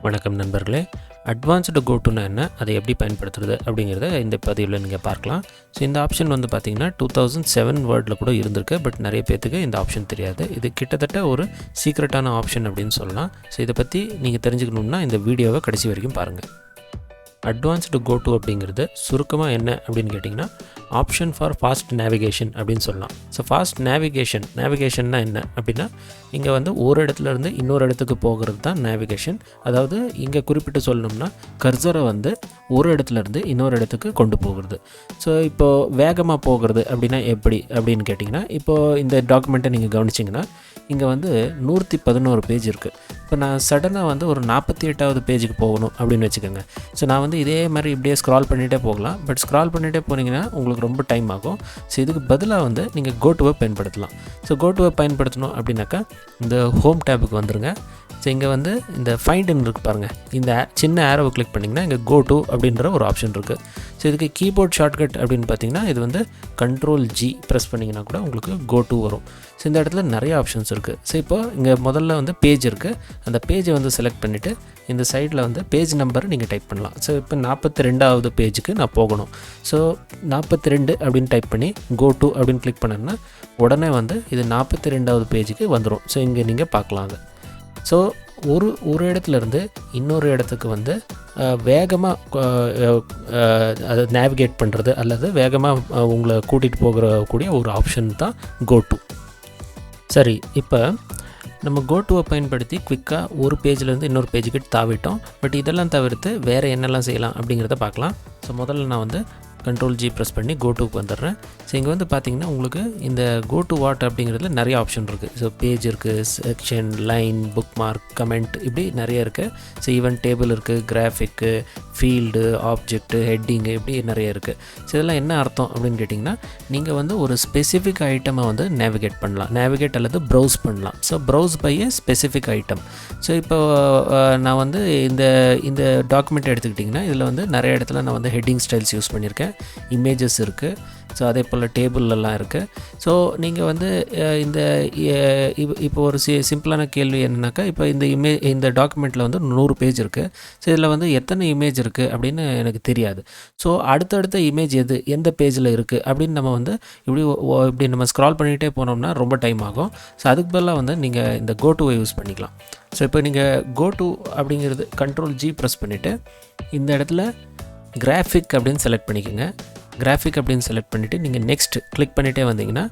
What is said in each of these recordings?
வணக்கம் நண்பர்களே. அட்வான்ஸ்டு கோட்டுனா என்ன, அதை எப்படி பயன்படுத்துறது அப்படிங்கிறத இந்த பதிவில் நீங்கள் பார்க்கலாம். ஸோ இந்த ஆப்ஷன் வந்து பார்த்திங்கன்னா 2007 வேர்டில் கூட இருந்திருக்கு. பட் நிறைய பேர்த்துக்கு இந்த ஆப்ஷன் தெரியாது. இது கிட்டத்தட்ட ஒரு சீக்ரெட்டான ஆப்ஷன் அப்படின்னு சொல்லலாம். ஸோ இதை பற்றி நீங்கள் தெரிஞ்சுக்கணுன்னா இந்த வீடியோவை கடைசி வரைக்கும் பாருங்கள். அட்வான்ஸ்டு கோட்டு அப்படிங்கிறது சுருக்கமாக என்ன அப்படின்னு கேட்டிங்கன்னா, ஆப்ஷன் ஃபார் ஃபாஸ்ட் நேவிகேஷன் அப்படின்னு சொல்லலாம். ஸோ ஃபாஸ்ட் நேவிகேஷன்னா என்ன அப்படின்னா, இங்கே வந்து ஒரு இடத்துலேருந்து இன்னொரு இடத்துக்கு போகிறது தான் நேவிகேஷன். அதாவது இங்கே குறிப்பிட்டு சொல்லணும்னா, கர்சரை வந்து ஒரு இடத்துலேருந்து இன்னொரு இடத்துக்கு கொண்டு போகிறது. ஸோ இப்போது வேகமாக போகிறது அப்படின்னா எப்படி அப்படின்னு கேட்டிங்கன்னா, இப்போது இந்த டாக்குமெண்ட்டை நீங்கள் கவனிச்சிங்கன்னா இங்கே வந்து 111 பேஜ் இருக்குது. இப்போ நான் சடனாக வந்து ஒரு 48வது பேஜுக்கு போகணும் அப்படின்னு வச்சுக்கோங்க. ஸோ நான் வந்து இதே மாதிரி இப்படியே ஸ்க்ரால் பண்ணிகிட்டே போகலாம். பட் ஸ்க்ரால் பண்ணிகிட்டே போனீங்கன்னா உங்களுக்கு ரொம்ப டைம் ஆகும். ஸோ இதுக்கு பதிலாக வந்து நீங்கள் கோட்டுவை பயன்படுத்தலாம். ஸோ கோட்டுவை பயன்படுத்தணும் அப்படின்னாக்கா இந்த ஹோம் டேபுக்கு வந்துடுங்க. ஸோ இங்கே வந்து இந்த ஃபைண்டுன்னு இருக்குது பாருங்கள். இந்த சின்ன ஆரோவை கிளிக் பண்ணிங்கன்னா இங்கே கோட்டு அப்படின்ற ஒரு ஆப்ஷன் இருக்குது. ஸோ இதுக்கு கீபோர்ட் ஷார்ட்கட் அப்படின்னு பார்த்தீங்கன்னா இது வந்து Ctrl+G ப்ரெஸ் பண்ணிங்கன்னா கூட உங்களுக்கு கோட்டு வரும். ஸோ இந்த இடத்துல நிறைய ஆப்ஷன்ஸ் இருக்குது. ஸோ இப்போ இங்கே முதல்ல வந்து பேஜ் இருக்குது. அந்த பேஜை வந்து செலக்ட் பண்ணிவிட்டு இந்த சைடில் வந்து பேஜ் நம்பர் நீங்கள் டைப் பண்ணலாம். ஸோ இப்போ 42வது பேஜுக்கு நான் போகணும். ஸோ 42 அப்படின்னு டைப் பண்ணி கோட்டு அப்படின்னு கிளிக் பண்ணேன்னா உடனே வந்து இது 42வது பேஜுக்கு வந்துடும். ஸோ இங்கே நீங்கள் பார்க்கலாம் அது. ஸோ ஒரு இடத்துலேருந்து இன்னொரு இடத்துக்கு வந்து வேகமாக அதை நேவிகேட் பண்ணுறது அல்லது வேகமாக உங்களை கூட்டிகிட்டு கூடிய ஒரு ஆப்ஷன் தான் கோட்டு. சரி, இப்போ நம்ம கோட்டுவை பயன்படுத்தி குவிக்காக ஒரு பேஜ்லேருந்து இன்னொரு பேஜுக்கு தாவிட்டோம். பட் இதெல்லாம் தவிர்த்து வேறு என்னெல்லாம் செய்யலாம் அப்படிங்கிறத பார்க்கலாம். ஸோ முதல்ல நான் வந்து Ctrl+G ப்ரெஸ் பண்ணி கோட்டுக்கு வந்துடுறேன். ஸோ இங்கே வந்து பார்த்திங்கன்னா உங்களுக்கு இந்த கோட்டு வாட் அப்படிங்கிறதுல நிறைய ஆப்ஷன் இருக்குது. ஸோ பேஜ் இருக்குது, செக்ஷன், லைன், புக்மார்க், கமெண்ட், இப்படி நிறைய இருக்குது. ஸோ ஈவன் டேபிள் இருக்குது, கிராஃபிக்கு, ஃபீல்டு, ஆப்ஜெக்ட்டு, ஹெட்டிங்கு, இப்படி நிறைய இருக்குது. ஸோ இதெல்லாம் என்ன அர்த்தம் அப்படின்னு கேட்டிங்கன்னா, நீங்கள் வந்து ஒரு ஸ்பெசிஃபிக் ஐட்டமை வந்து நேவிகேட் பண்ணலாம், நேவிகேட் அல்லது ப்ரௌஸ் பண்ணலாம். So browse by a specific item. So இப்போ நான் வந்து இந்த டாக்குமெண்ட் எடுத்துக்கிட்டிங்கன்னா இதில் வந்து நிறைய இடத்துல நான் வந்து ஹெட்டிங் ஸ்டைல்ஸ் யூஸ் பண்ணியிருக்கேன், இமேஜஸ் இருக்குது. ஸோ அதே போல் டேபிள்லாம் இருக்குது. ஸோ நீங்கள் வந்து இப்போ ஒரு சிம்பிளான கேள்வி என்னன்னாக்கா, இப்போ இந்த டாக்குமெண்ட்டில் வந்து 100 பேஜ் இருக்குது. ஸோ இதில் வந்து எத்தனை இமேஜ் இருக்குது அப்படின்னு எனக்கு தெரியாது. ஸோ அடுத்தடுத்த இமேஜ் எந்த பேஜில் இருக்குது அப்படின்னு நம்ம வந்து இப்படி நம்ம ஸ்க்ரால் பண்ணிகிட்டே போனோம்னா ரொம்ப டைம் ஆகும். ஸோ அதுக்கு பதிலாக வந்து நீங்கள் இந்த கோட்டுவை யூஸ் பண்ணிக்கலாம். ஸோ இப்போ நீங்கள் கோட்டு அப்படிங்கிறது Ctrl+G ப்ரெஸ் பண்ணிவிட்டு இந்த இடத்துல கிராஃபிக் அப்படின்னு செலக்ட் பண்ணிக்கோங்க. கிராஃபிக் அப்படின்னு செலக்ட் பண்ணிவிட்டு நீங்கள் நெக்ஸ்ட் கிளிக் பண்ணிகிட்டே வந்தீங்கன்னா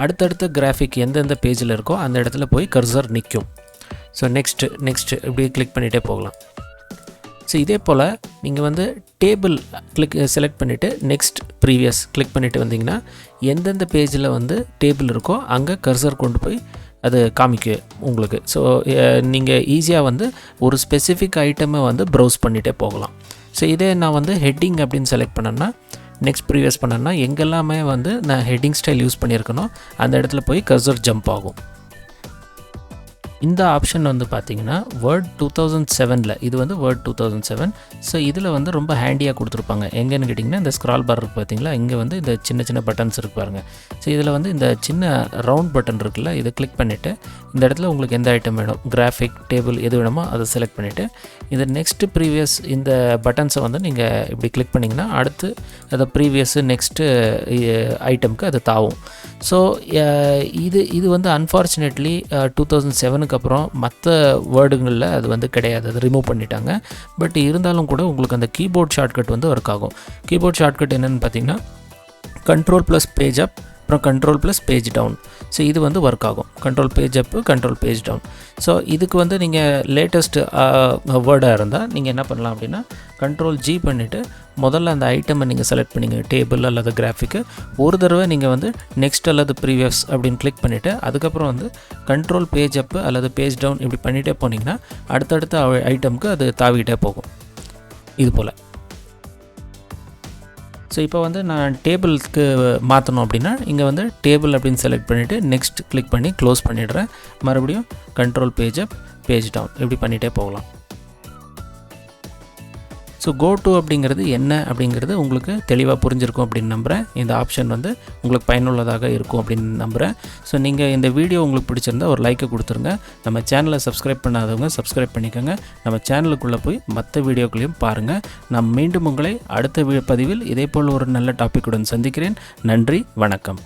அடுத்தடுத்த கிராஃபிக் எந்தெந்த பேஜில் இருக்கோ அந்த இடத்துல போய் கர்சர் நிற்கும். ஸோ நெக்ஸ்ட் இப்படி கிளிக் பண்ணிகிட்டே போகலாம். ஸோ இதே போல் நீங்கள் வந்து டேபிள் செலக்ட் பண்ணிவிட்டு நெக்ஸ்ட் ப்ரீவியஸ் கிளிக் பண்ணிவிட்டு வந்தீங்கன்னா எந்தெந்த பேஜில் வந்து டேபிள் இருக்கோ அங்கே கர்சர் கொண்டு போய் அது காமிக்கும் உங்களுக்கு. ஸோ நீங்கள் ஈஸியாக வந்து ஒரு ஸ்பெசிஃபிக் ஐட்டமை வந்து ப்ரௌஸ் பண்ணிகிட்டே போகலாம். ஸோ இதே நான் வந்து ஹெட்டிங் அப்படின்னு செலக்ட் பண்ணேன்னா நெக்ஸ்ட் ப்ரீவியஸ் பண்ணேன்னா எங்கெல்லாமே வந்து நான் ஹெட்டிங் ஸ்டைல் யூஸ் பண்ணியிருக்கணும் அந்த இடத்துல போய் கர்சர் ஜம்ப் ஆகும். இந்த ஆப்ஷன் வந்து பார்த்திங்கன்னா வேர்ட் 2007 இது வந்து வேர்ட் 2007. ஸோ இதில் வந்து ரொம்ப ஹேண்டியாக கொடுத்துருப்பாங்க. எங்கேன்னு கேட்டிங்கன்னா இந்த ஸ்க்ரால் பார் இருக்குது பார்த்தீங்களா, இங்கே வந்து இந்த சின்ன பட்டன்ஸ் இருக்கு பாருங்கள். ஸோ இதில் வந்து இந்த சின்ன ரவுண்ட் பட்டன் இருக்குல்ல, இதை கிளிக் பண்ணிவிட்டு இந்த இடத்துல உங்களுக்கு எந்த ஐட்டம் வேணும், கிராஃபிக், டேபிள் எது வேணுமோ அதை செலக்ட் பண்ணிவிட்டு இந்த நெக்ஸ்ட்டு ப்ரீவியஸ் இந்த பட்டன்ஸை வந்து நீங்கள் இப்படி கிளிக் பண்ணிங்கன்னா அடுத்து அதை ப்ரீவியஸு நெக்ஸ்ட்டு ஐட்டமுக்கு அது தாவும். ஸோ இது வந்து அன்ஃபார்ச்சுனேட்லி 2007 அப்புறம் மற்ற வேர்டுங்களில் அது வந்து கிடையாது, அது ரிமூவ் பண்ணிட்டாங்க. பட் இருந்தாலும் கூட உங்களுக்கு அந்த கீபோர்ட் ஷார்ட்கட் வந்து ஒர்க் ஆகும். கீபோர்ட் ஷார்ட்கட் என்னென்னு பார்த்தீங்கன்னா Ctrl+Page up அப்புறம் Ctrl+Page down. ஸோ இது வந்து ஒர்க் ஆகும். Ctrl+Page up, Ctrl+Page down. So இதுக்கு வந்து நீங்கள் லேட்டஸ்ட் வேர்டாக இருந்தால் நீங்கள் என்ன பண்ணலாம் அப்படின்னா Ctrl+G பண்ணிவிட்டு முதல்ல அந்த ஐட்டமை நீங்கள் செலக்ட் பண்ணிங்க, டேபிள் அல்லது கிராஃபிக்கு. ஒரு தடவை நீங்கள் வந்து நெக்ஸ்ட் அல்லது ப்ரீவியஸ் அப்படின்னு கிளிக் பண்ணிவிட்டு அதுக்கப்புறம் வந்து Ctrl+Page up அல்லது பேஜ் டவுன் இப்படி பண்ணிகிட்டே போனீங்கன்னா அடுத்தடுத்த ஐட்டமுக்கு அது தாவிக்கிட்டே போகும் இது போல். ஸோ இப்போ வந்து நான் டேபிளுக்கு மாற்றணும் அப்படின்னா இங்கே வந்து டேபிள் அப்படின்னு செலக்ட் பண்ணிவிட்டு நெக்ஸ்ட் கிளிக் பண்ணி க்ளோஸ் பண்ணிடுறேன். மறுபடியும் Ctrl+Page up, பேஜ் டவுன் இப்படி பண்ணிகிட்டே போகலாம். ஸோ கோ டு அப்படிங்கிறது என்ன அப்படிங்கிறது உங்களுக்கு தெளிவாக புரிஞ்சிருக்கும் அப்படின்னு நம்புகிறேன். இந்த ஆப்ஷன் வந்து உங்களுக்கு பயனுள்ளதாக இருக்கும் அப்படின்னு நம்புகிறேன். ஸோ நீங்கள் இந்த வீடியோ உங்களுக்கு பிடிச்சிருந்தா ஒரு லைக்கை கொடுத்துருங்க. நம்ம சேனலை சப்ஸ்கிரைப் பண்ணாதவங்க சப்ஸ்கிரைப் பண்ணிக்கோங்க. நம்ம சேனலுக்குள்ளே போய் மற்ற வீடியோக்களையும் பாருங்கள். நான் மீண்டும் உங்களை அடுத்த பதிவில் இதேபோல் ஒரு நல்ல டாப்பிக்குடன் சந்திக்கிறேன். நன்றி, வணக்கம்.